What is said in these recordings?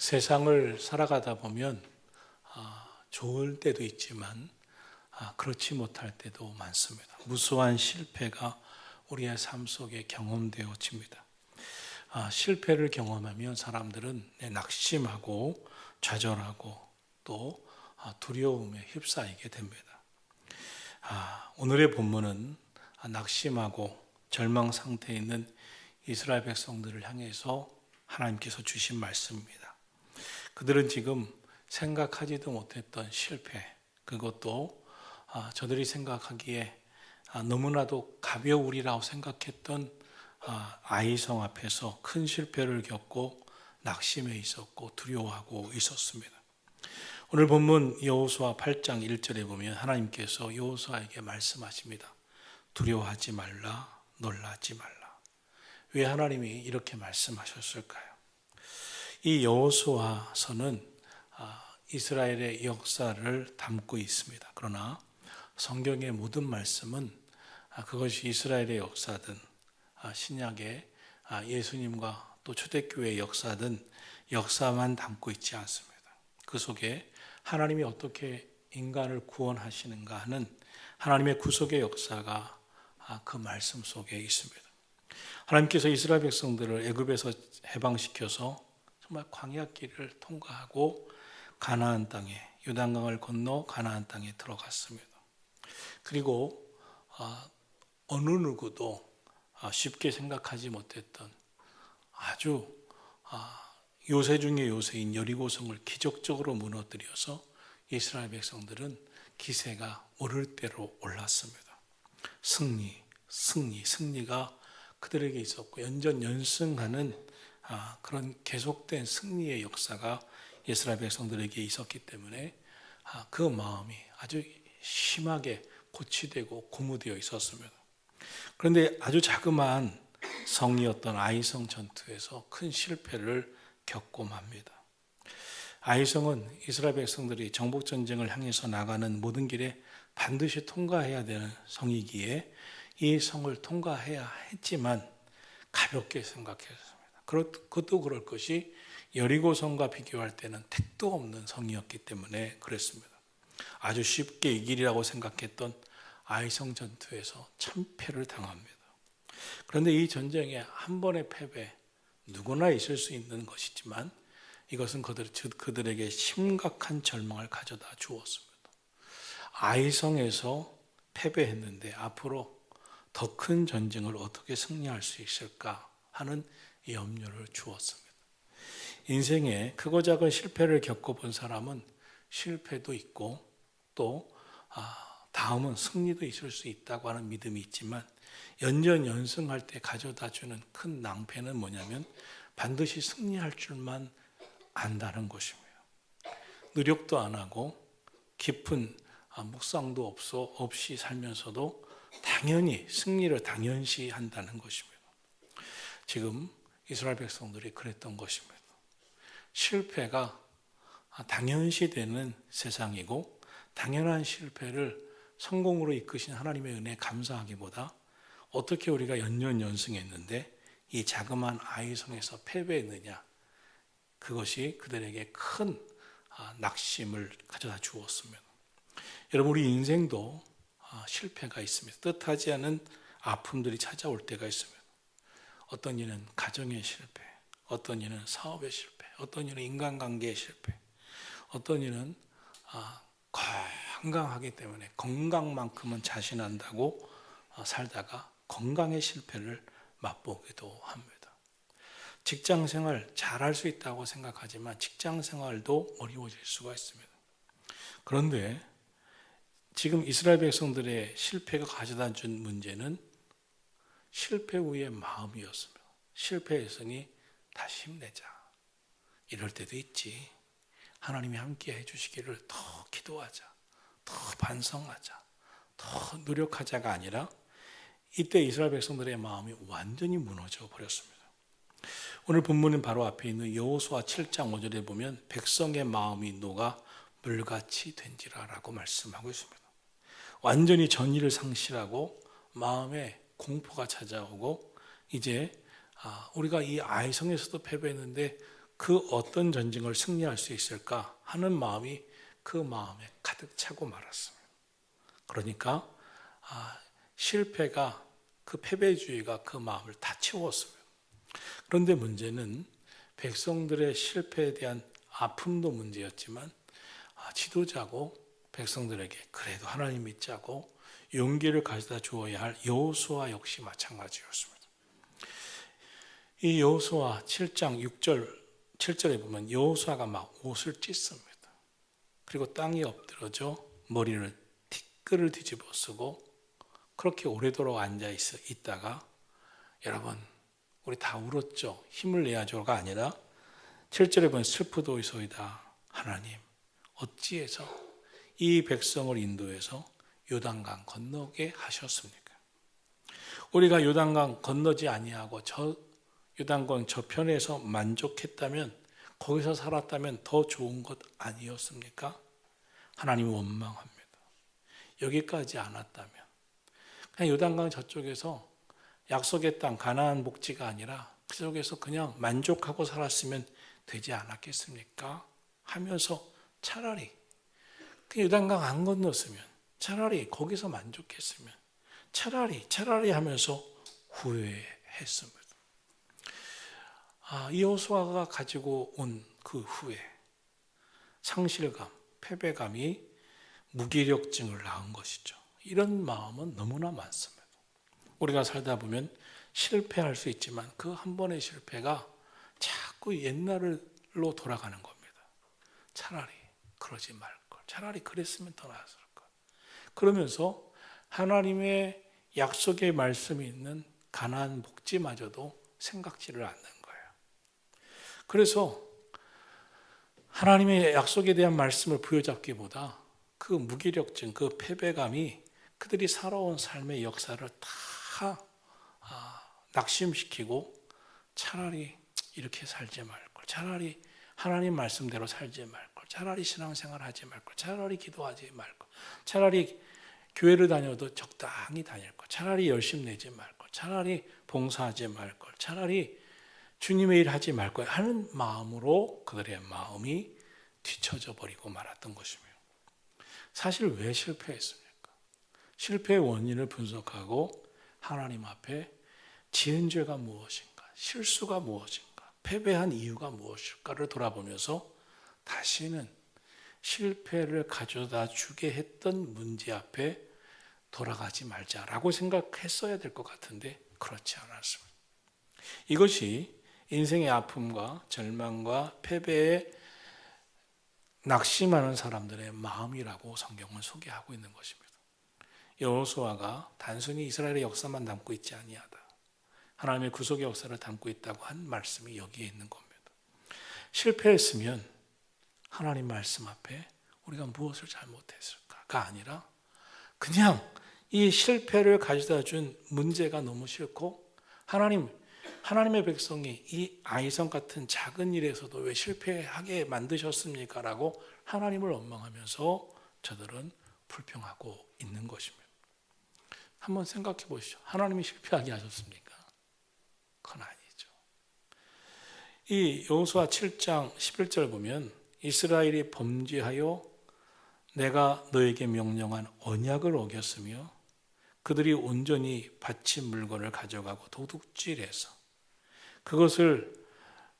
세상을 살아가다 보면 좋을 때도 있지만 그렇지 못할 때도 많습니다. 무수한 실패가 우리의 삶 속에 경험되어집니다. 실패를 경험하면 사람들은 낙심하고 좌절하고 또 두려움에 휩싸이게 됩니다. 오늘의 본문은 낙심하고 절망 상태에 있는 이스라엘 백성들을 향해서 하나님께서 주신 말씀입니다. 그들은 지금 생각하지도 못했던 실패, 그것도 저들이 생각하기에 너무나도 가벼우리라고 생각했던 아이성 앞에서 큰 실패를 겪고 낙심해 있었고 두려워하고 있었습니다. 오늘 본문 여호수아 8장 1절에 보면 하나님께서 여호수아에게 말씀하십니다. 두려워하지 말라, 놀라지 말라. 왜 하나님이 이렇게 말씀하셨을까요? 이 여호수아서는 이스라엘의 역사를 담고 있습니다. 그러나 성경의 모든 말씀은 그것이 이스라엘의 역사든 신약의 예수님과 또 초대교회의 역사든 역사만 담고 있지 않습니다. 그 속에 하나님이 어떻게 인간을 구원하시는가 하는 하나님의 구속의 역사가 그 말씀 속에 있습니다. 하나님께서 이스라엘 백성들을 애굽에서 해방시켜서 정말 광야길을 통과하고 가나안 땅에, 요단강을 건너 가나안 땅에 들어갔습니다. 그리고 어느 누구도 쉽게 생각하지 못했던 아주 요새 중에 요새인 여리고성을 기적적으로 무너뜨려서 이스라엘 백성들은 기세가 오를 대로 올랐습니다. 승리가 그들에게 있었고 연전연승하는 그런 계속된 승리의 역사가 이스라엘 백성들에게 있었기 때문에 그 마음이 아주 심하게 고취되고 고무되어 있었습니다. 그런데 아주 자그마한 성이었던 아이성 전투에서 큰 실패를 겪고 맙니다. 아이성은 이스라엘 백성들이 정복전쟁을 향해서 나가는 모든 길에 반드시 통과해야 되는 성이기에 이 성을 통과해야 했지만 가볍게 생각했습니다. 그것도 그럴 것이 여리고성과 비교할 때는 택도 없는 성이었기 때문에 그랬습니다. 아주 쉽게 이기리라고 생각했던 아이성 전투에서 참패를 당합니다. 그런데 이 전쟁에 한 번의 패배, 누구나 있을 수 있는 것이지만 이것은 그들에게 심각한 절망을 가져다 주었습니다. 아이성에서 패배했는데 앞으로 더 큰 전쟁을 어떻게 승리할 수 있을까 하는 염려를 주었습니다. 인생에 크고 작은 실패를 겪어본 사람은 실패도 있고 또 다음은 승리도 있을 수 있다고 하는 믿음이 있지만 연전연승할 때 가져다주는 큰 낭패는 뭐냐면 반드시 승리할 줄만 안다는 것입니다. 노력도 안 하고 깊은 묵상도 없이 살면서도 당연히 승리를 당연시 한다는 것입니다. 지금 이스라엘 백성들이 그랬던 것입니다. 실패가 당연시 되는 세상이고 당연한 실패를 성공으로 이끄신 하나님의 은혜에 감사하기보다 어떻게 우리가 연전연승했는데 이 자그마한 아이성에서 패배했느냐, 그것이 그들에게 큰 낙심을 가져다 주었습니다. 여러분, 우리 인생도 실패가 있습니다. 뜻하지 않은 아픔들이 찾아올 때가 있습니다. 어떤 이는 가정의 실패, 어떤 이는 사업의 실패, 어떤 이는 인간관계의 실패, 어떤 이는 건강하기 때문에 건강만큼은 자신한다고 살다가 건강의 실패를 맛보기도 합니다. 직장생활 잘할 수 있다고 생각하지만 직장생활도 어려워질 수가 있습니다. 그런데 지금 이스라엘 백성들의 실패가 가져다 준 문제는 실패 후의 마음이었습니다. 실패했으니 다시 힘내자. 이럴 때도 있지. 하나님이 함께 해주시기를 더 기도하자. 더 반성하자. 더 노력하자가 아니라 이때 이스라엘 백성들의 마음이 완전히 무너져 버렸습니다. 오늘 본문은 바로 앞에 있는 여호수아 7장 5절에 보면 백성의 마음이 녹아 물같이 된지라라고 말씀하고 있습니다. 완전히 전의를 상실하고 마음에 공포가 찾아오고 이제 우리가 이 아이성에서도 패배했는데 그 어떤 전쟁을 승리할 수 있을까 하는 마음이 그 마음에 가득 차고 말았습니다. 그러니까 실패가, 그 패배주의가 그 마음을 다 채웠습니다. 그런데 문제는 백성들의 실패에 대한 아픔도 문제였지만 지도자고 백성들에게 그래도 하나님 믿자고 용기를 가져다 주어야 할 여호수아 역시 마찬가지였습니다. 이 여호수아 7장 7절에 보면 여호수아가 막 옷을 찢습니다. 그리고 땅에 엎드러져 머리를 티끌을 뒤집어 쓰고 그렇게 오래도록 앉아 있다가, 여러분 우리 다 울었죠. 힘을 내야죠가 아니라 7절에 보면 슬프도이소이다. 하나님 어찌해서 이 백성을 인도해서 요단강 건너게 하셨습니까? 우리가 요단강 건너지 아니하고 저 요단강 저편에서 만족했다면, 거기서 살았다면 더 좋은 것 아니었습니까? 하나님이 원망합니다. 여기까지 않았다면 그냥 요단강 저쪽에서 약속의 땅 가나안 복지가 아니라 그쪽에서 그냥 만족하고 살았으면 되지 않았겠습니까? 하면서 차라리 요단강 안 건넜으면, 차라리 거기서 만족했으면, 차라리 하면서 후회했습니다. 이 여호수아가 가지고 온 그 후회, 상실감, 패배감이 무기력증을 낳은 것이죠. 이런 마음은 너무나 많습니다. 우리가 살다 보면 실패할 수 있지만 그 한 번의 실패가 자꾸 옛날로 돌아가는 겁니다. 차라리 그러지 말걸, 차라리 그랬으면 더 나았을 걸. 그러면서 하나님의 약속의 말씀이 있는 가나안 복지마저도 생각지를 않는 거예요. 그래서 하나님의 약속에 대한 말씀을 부여잡기보다 그 무기력증, 그 패배감이 그들이 살아온 삶의 역사를 다 낙심시키고, 차라리 이렇게 살지 말걸, 차라리 하나님 말씀대로 살지 말걸, 차라리 신앙생활 하지 말걸, 차라리 기도하지 말걸, 차라리 교회를 다녀도 적당히 다닐 걸, 차라리 열심 내지 말걸, 차라리 봉사하지 말걸, 차라리 주님의 일 하지 말걸 하는 마음으로 그들의 마음이 뒤처져 버리고 말았던 것이며, 사실 왜 실패했습니까? 실패의 원인을 분석하고 하나님 앞에 지은 죄가 무엇인가, 실수가 무엇인가, 패배한 이유가 무엇일까를 돌아보면서 다시는 실패를 가져다 주게 했던 문제 앞에 돌아가지 말자라고 생각했어야 될 것 같은데 그렇지 않았습니다. 이것이 인생의 아픔과 절망과 패배에 낙심하는 사람들의 마음이라고 성경은 소개하고 있는 것입니다. 여호수아가 단순히 이스라엘의 역사만 담고 있지 아니하다, 하나님의 구속의 역사를 담고 있다고 한 말씀이 여기에 있는 겁니다. 실패했으면 하나님 말씀 앞에 우리가 무엇을 잘못했을까가 아니라 그냥 이 실패를 가져다 준 문제가 너무 싫고, 하나님의 백성이 이 아이성 같은 작은 일에서도 왜 실패하게 만드셨습니까? 라고 하나님을 원망하면서 저들은 불평하고 있는 것입니다. 한번 생각해 보시죠. 하나님이 실패하게 하셨습니까? 그건 아니죠. 이 여호수아 7장 11절 보면 이스라엘이 범죄하여 내가 너에게 명령한 언약을 어겼으며 그들이 온전히 바친 물건을 가져가고 도둑질해서 그것을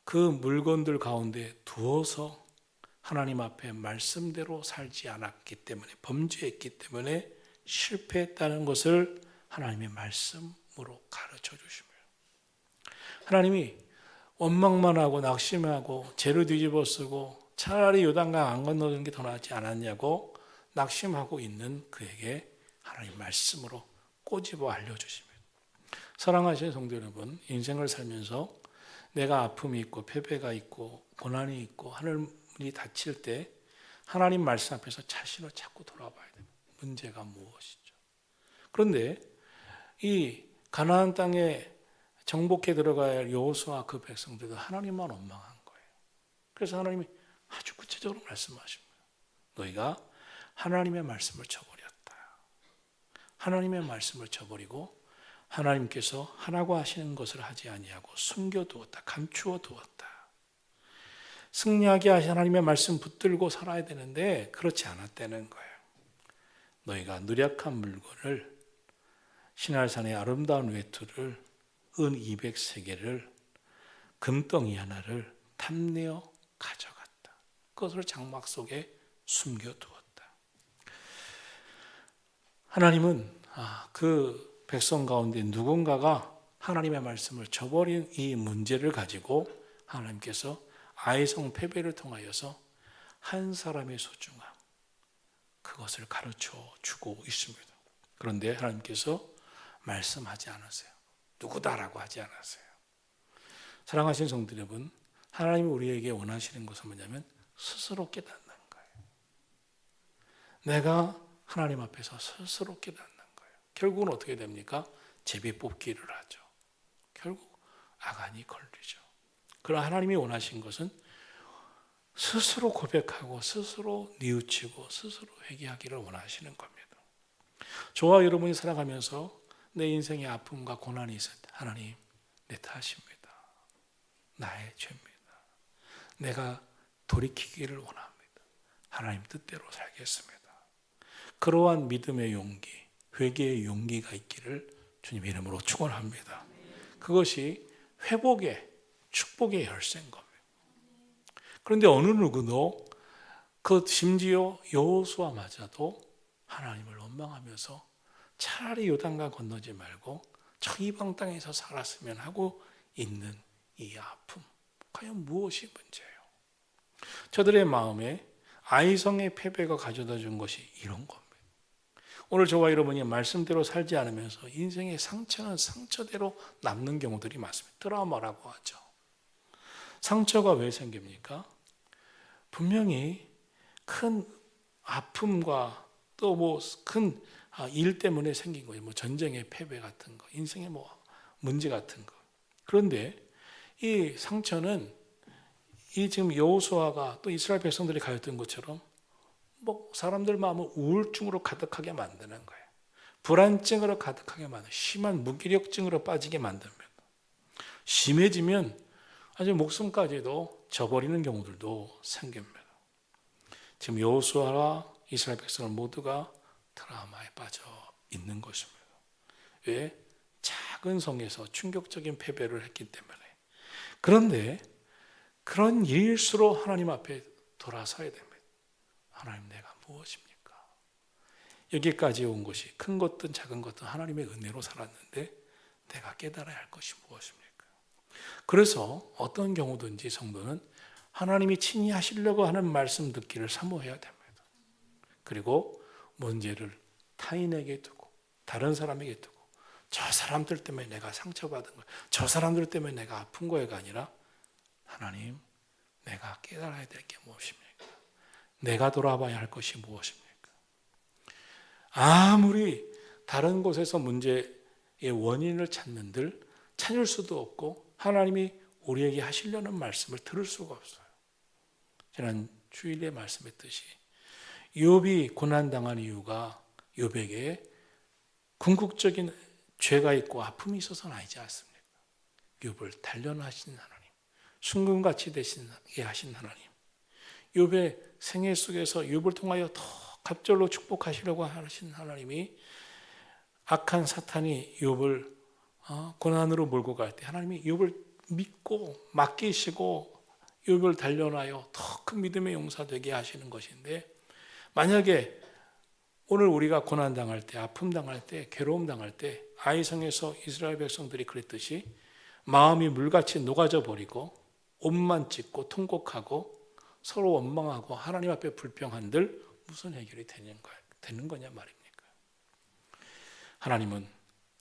그 물건들 가운데 두어서 하나님 앞에 말씀대로 살지 않았기 때문에, 범죄했기 때문에 실패했다는 것을 하나님의 말씀으로 가르쳐 주십니다. 하나님이 원망만 하고 낙심하고 죄를 뒤집어 쓰고 차라리 요단강 안 건너는 게 더 낫지 않았냐고 낙심하고 있는 그에게 하나님 말씀으로 꼬집어 알려주십니다. 사랑하시는 성도 여러분, 인생을 살면서 내가 아픔이 있고 패배가 있고 고난이 있고 하늘이 닫힐 때 하나님 말씀 앞에서 자신을 자꾸 돌아봐야 됩니다. 문제가 무엇이죠? 그런데 이 가나안 땅에 정복해 들어가야 할 여호수아 그 백성들도 하나님만 원망한 거예요. 그래서 하나님이 아주 구체적으로 말씀하십니다. 너희가 하나님의 말씀을 저버렸다. 하나님의 말씀을 저버리고 하나님께서 하라고 하시는 것을 하지 아니하고 숨겨두었다. 감추어 두었다. 승리하게 하신 하나님의 말씀 붙들고 살아야 되는데 그렇지 않았다는 거예요. 너희가 누락한 물건을 신할산의 아름다운 외투를 은 200세겔을 금덩이 하나를 탐내어 가져갔다. 그것을 장막 속에 숨겨두었다. 하나님은 그 백성 가운데 누군가가 하나님의 말씀을 저버린 이 문제를 가지고 하나님께서 아이성 패배를 통하여서 한 사람의 소중함, 그것을 가르쳐 주고 있습니다. 그런데 하나님께서 말씀하지 않으세요. 누구다라고 하지 않았어요. 사랑하신 성도 여러분, 하나님이 우리에게 원하시는 것은 뭐냐면 스스로 깨닫는 거예요. 내가 하나님 앞에서 스스로 깨닫는 거예요. 결국은 어떻게 됩니까? 제비 뽑기를 하죠. 결국 아간이 걸리죠. 그러나 하나님이 원하신 것은 스스로 고백하고 스스로 뉘우치고 스스로 회개하기를 원하시는 겁니다. 저와 여러분이 살아가면서 내 인생의 아픔과 고난이 있을 때 하나님, 내 탓입니다. 나의 죄입니다. 내가 돌이키기를 원합니다. 하나님 뜻대로 살겠습니다. 그러한 믿음의 용기, 회개의 용기가 있기를 주님 이름으로 축원합니다. 그것이 회복의 축복의 열쇠인 겁니다. 그런데 어느 누구도 심지어 여호수아마저도 하나님을 원망하면서 차라리 요단강 건너지 말고 저 이방 땅에서 살았으면 하고 있는 이 아픔, 과연 무엇이 문제예요? 저들의 마음에 아이성의 패배가 가져다 준 것이 이런 겁니다. 오늘 저와 여러분이 말씀대로 살지 않으면서 인생의 상처는 상처대로 남는 경우들이 많습니다. 트라우마라고 하죠. 상처가 왜 생깁니까? 분명히 큰 아픔과 또 큰 일 때문에 생긴 거예요. 전쟁의 패배 같은 거, 인생의 문제 같은 거. 그런데 이 상처는 이 지금 여호수아가 또 이스라엘 백성들이 가졌던 것처럼 사람들 마음을 우울증으로 가득하게 만드는 거예요. 불안증으로 가득하게 만드는, 심한 무기력증으로 빠지게 만듭니다. 심해지면 아주 목숨까지도 저버리는 경우들도 생깁니다. 지금 여호수아와 이스라엘 백성들 모두가 트라우마에 빠져 있는 것입니다. 왜? 작은 성에서 충격적인 패배를 했기 때문에. 그런데 그런 일일수록 하나님 앞에 돌아서야 됩니다. 하나님, 내가 무엇입니까? 여기까지 온 것이 큰 것든 작은 것든 하나님의 은혜로 살았는데 내가 깨달아야 할 것이 무엇입니까? 그래서 어떤 경우든지 성도는 하나님이 친히 하시려고 하는 말씀 듣기를 사모해야 됩니다. 그리고 문제를 타인에게 두고 다른 사람에게 두고 저 사람들 때문에 내가 상처받은 거야, 저 사람들 때문에 내가 아픈 거야가 아니라 하나님, 내가 깨달아야 될 게 무엇입니까? 내가 돌아봐야 할 것이 무엇입니까? 아무리 다른 곳에서 문제의 원인을 찾는들 찾을 수도 없고 하나님이 우리에게 하시려는 말씀을 들을 수가 없어요. 지난 주일에 말씀했듯이 욥이 고난당한 이유가 욥에게 궁극적인 죄가 있고 아픔이 있어서는 아니지 않습니까? 욥을 단련하신 하나님, 순금같이 되시게 하신 하나님, 욥의 생애 속에서 욥을 통하여 더 갑절로 축복하시려고 하신 하나님이 악한 사탄이 욥을 고난으로 몰고 갈 때 하나님이 욥을 믿고 맡기시고 욥을 단련하여 더 큰 믿음의 용사 되게 하시는 것인데, 만약에 오늘 우리가 고난당할 때, 아픔 당할 때, 괴로움 당할 때 아이성에서 이스라엘 백성들이 그랬듯이 마음이 물같이 녹아져 버리고 옷만 찢고 통곡하고 서로 원망하고 하나님 앞에 불평한들 무슨 해결이 되는 거냐 말입니까? 하나님은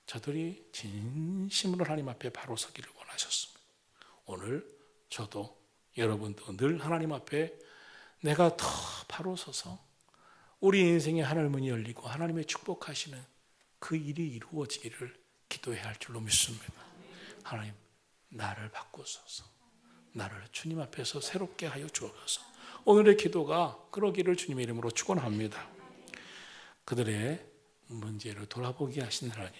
저들이 진심으로 하나님 앞에 바로 서기를 원하셨습니다. 오늘 저도 여러분도 늘 하나님 앞에 내가 더 바로 서서 우리 인생의 하늘문이 열리고 하나님의 축복하시는 그 일이 이루어지기를 기도해야 할 줄로 믿습니다. 하나님, 나를 바꾸소서. 나를 주님 앞에서 새롭게 하여 주옵소서. 오늘의 기도가 그러기를 주님의 이름으로 축원합니다. 그들의 문제를 돌아보게 하신 하나님,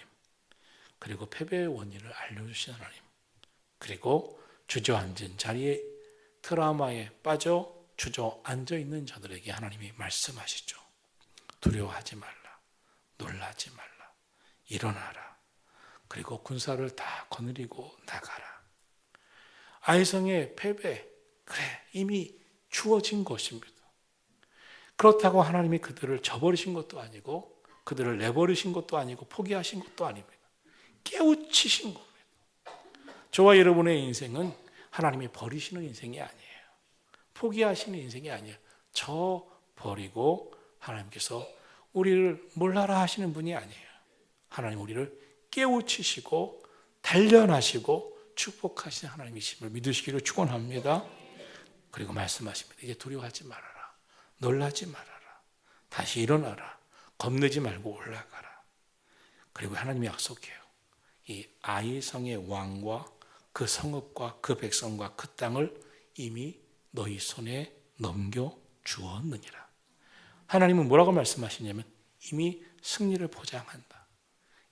그리고 패배의 원인을 알려주신 하나님, 그리고 주저앉은 자리에 트라우마에 빠져 주저앉아 있는 자들에게 하나님이 말씀하시죠. 두려워하지 말라. 놀라지 말라. 일어나라. 그리고 군사를 다 거느리고 나가라. 아이성의 패배, 그래, 이미 주어진 것입니다. 그렇다고 하나님이 그들을 저버리신 것도 아니고 그들을 내버리신 것도 아니고 포기하신 것도 아닙니다. 깨우치신 겁니다. 저와 여러분의 인생은 하나님이 버리시는 인생이 아니에요. 포기하시는 인생이 아니에요. 저 버리고 하나님께서 우리를 몰라라 하시는 분이 아니에요. 하나님 우리를 깨우치시고 단련하시고 축복하시는 하나님이심을 믿으시기를 축원합니다. 그리고 말씀하십니다. 이제 두려워하지 말아라. 놀라지 말아라. 다시 일어나라. 겁내지 말고 올라가라. 그리고 하나님이 약속해요. 이 아이성의 왕과 그 성읍과 그 백성과 그 땅을 이미 너희 손에 넘겨 주었느니라. 하나님은 뭐라고 말씀하시냐면 이미 승리를 보장한다.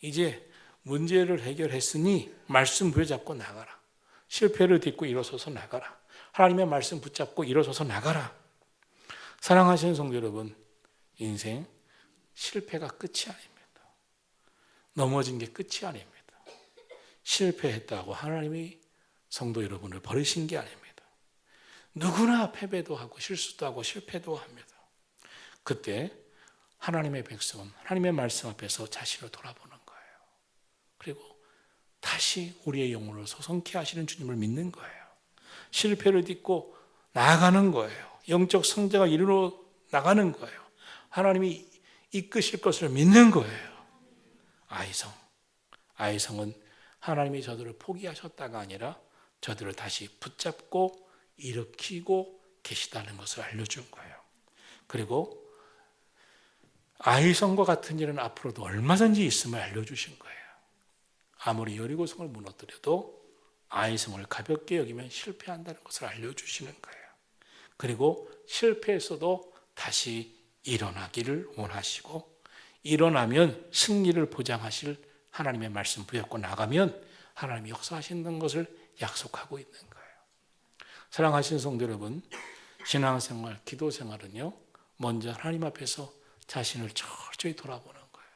이제 문제를 해결했으니 말씀 부여잡고 나가라. 실패를 딛고 일어서서 나가라. 하나님의 말씀 붙잡고 일어서서 나가라. 사랑하시는 성도 여러분, 인생 실패가 끝이 아닙니다. 넘어진 게 끝이 아닙니다. 실패했다고 하나님이 성도 여러분을 버리신 게 아닙니다. 누구나 패배도 하고 실수도 하고 실패도 합니다. 그때 하나님의 백성은 하나님의 말씀 앞에서 자신을 돌아보는 거예요. 그리고 다시 우리의 영혼을 소성케 하시는 주님을 믿는 거예요. 실패를 딛고 나아가는 거예요. 영적 성장을 이루어 나가는 거예요. 하나님이 이끄실 것을 믿는 거예요. 아이성은 하나님이 저들을 포기하셨다가 아니라 저들을 다시 붙잡고 일으키고 계시다는 것을 알려준 거예요. 그리고 아이성과 같은 일은 앞으로도 얼마든지 있음을 알려주신 거예요. 아무리 여리고성을 무너뜨려도 아이성을 가볍게 여기면 실패한다는 것을 알려주시는 거예요. 그리고 실패에서도 다시 일어나기를 원하시고 일어나면 승리를 보장하실 하나님의 말씀 부여잡고 나가면 하나님이 역사하시는 것을 약속하고 있는 거예요. 사랑하시는 성도 여러분, 신앙생활, 기도생활은요, 먼저 하나님 앞에서 자신을 철저히 돌아보는 거예요.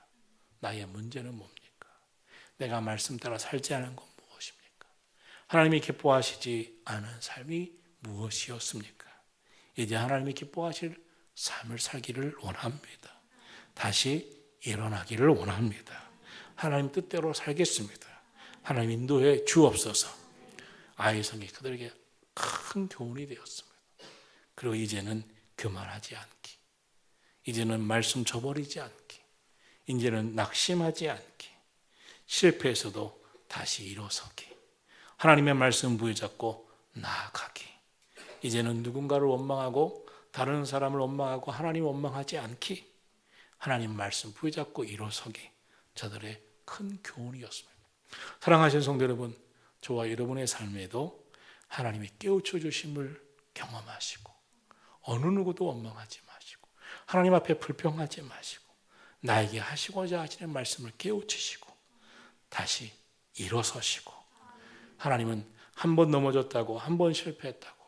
나의 문제는 뭡니까? 내가 말씀 따라 살지 않은 건 무엇입니까? 하나님이 기뻐하시지 않은 삶이 무엇이었습니까? 이제 하나님이 기뻐하실 삶을 살기를 원합니다. 다시 일어나기를 원합니다. 하나님 뜻대로 살겠습니다. 하나님 인도해 주옵소서. 아이성이 그들에게 큰 교훈이 되었습니다. 그리고 이제는 교만하지 않기, 이제는 말씀 저버리지 않기, 이제는 낙심하지 않기, 실패에서도 다시 일어서기, 하나님의 말씀 부여잡고 나아가기, 이제는 누군가를 원망하고 다른 사람을 원망하고 하나님 원망하지 않기, 하나님 말씀 부여잡고 일어서기, 저들의 큰 교훈이었습니다. 사랑하시는 성도 여러분, 저와 여러분의 삶에도 하나님이 깨우쳐 주심을 경험하시고 어느 누구도 원망하지 마시고 하나님 앞에 불평하지 마시고 나에게 하시고자 하시는 말씀을 깨우치시고 다시 일어서시고, 하나님은 한 번 넘어졌다고 한 번 실패했다고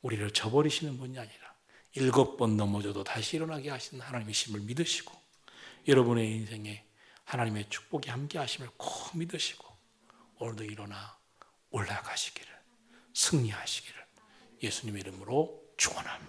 우리를 저버리시는 분이 아니라 7번 넘어져도 다시 일어나게 하시는 하나님이심을 믿으시고 여러분의 인생에 하나님의 축복이 함께 하심을 꼭 믿으시고 오늘도 일어나 올라가시기를, 승리하시기를 예수님의 이름으로 축원합니다.